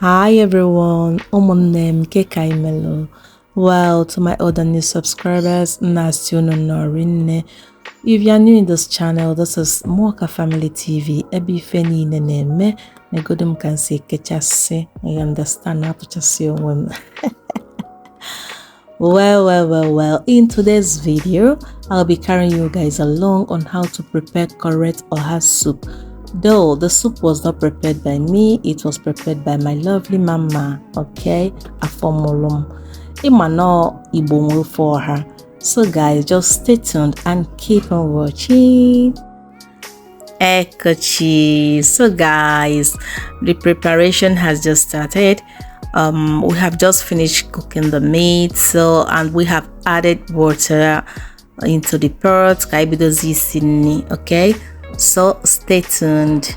Hi everyone, name Kekaimelo. Well, to my other new subscribers, Nasiononorine. If you are new in this channel, this is Moka Family TV. Ebi feni nene negodum can say kechase. I understand how to just say women. Well. In today's video, I'll be carrying you guys along on how to prepare correct oha soup. Though the soup was not prepared by me, it was prepared by my lovely mama, okay? Afomolum. Imano ibongo for her. So guys, just stay tuned and keep on watching. Ekochi. So guys, the preparation has just started. We have just finished cooking the meat, and we have added water into the pot. Okay, so stay tuned.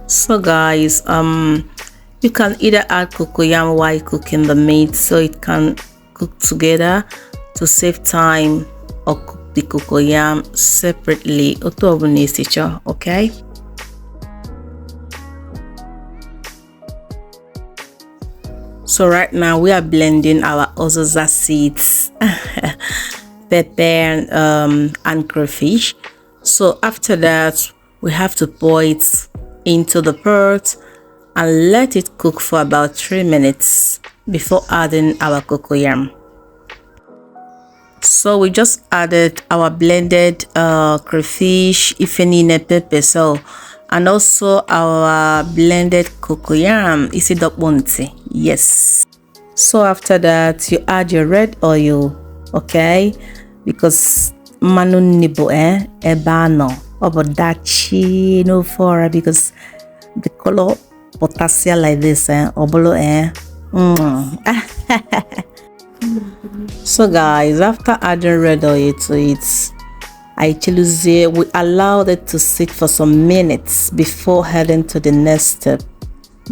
So guys, you can either add cocoyam while cooking the meat so it can cook together to save time, or cook the cocoyam separately. Okay. So right now we are blending our ozoza seeds, pepper, and crayfish. So after that, we have to pour it into the pot and let it cook for about 3 minutes before adding our cocoyam. So we just added our blended crayfish, ifenine pepper, and also our blended cocoyam, isidokbonte. Yes. So after that, you add your red oil, okay? Because manun nibo ebano obodachi no for because the color potassium like this obolo So guys, after adding red oil to it, we allowed it to sit for some minutes before heading to the next step.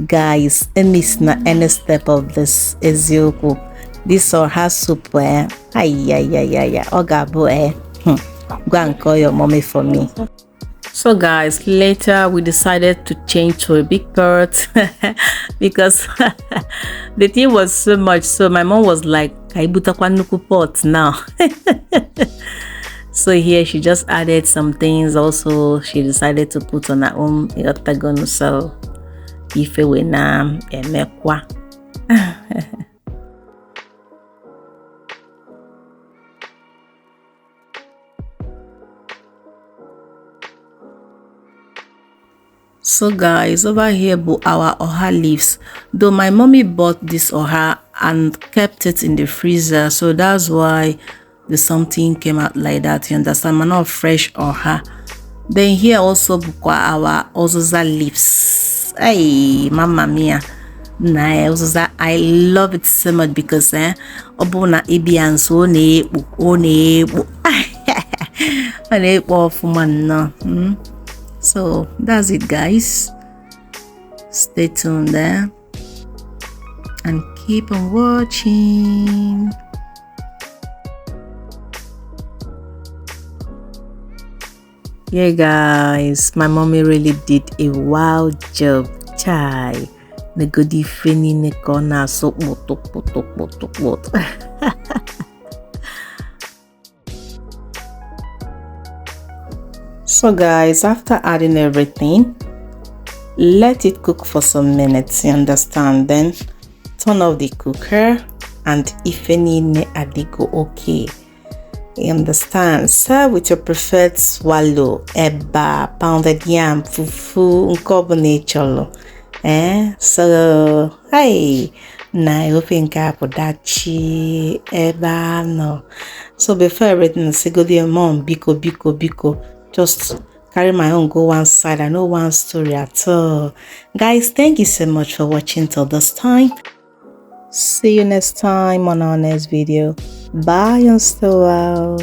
Guys, miss na any step of this ezioku. This oha soup ogabo go and call your mommy for me. So guys, later we decided to change to a big pot because the thing was so much, so my mom was like, "Kaibutakwa nuku pot now." So here she just added some things. Also, she decided to put on her own octagon. So if we na emekwa. So guys, over here our oha leaves. Though my mommy bought this oha and kept it in the freezer, so that's why the something came out like that. You understand? Man, not fresh oha. Then here also our ozoza leaves. Hey, mamma mia. Nah, ozoza, I love it so much because obona ebi and so ne So that's it guys. Stay tuned there and keep on watching. Yeah guys, my mommy really did a wow job. Chai the goodie fini ne corner so pot. So guys, after adding everything, let it cook for some minutes, you understand? Then turn off the cooker and ifeni ne adigo okay. You understand? Serve with your preferred swallow, eba, pounded yam, fufu, uncombination. So hey, na open kapodachi, eba no. So before everything, say go there, mom, biko. Just carry my own go one side. I know one story at all. Guys, thank you so much for watching till this time. See you next time on our next video. Bye and stay well.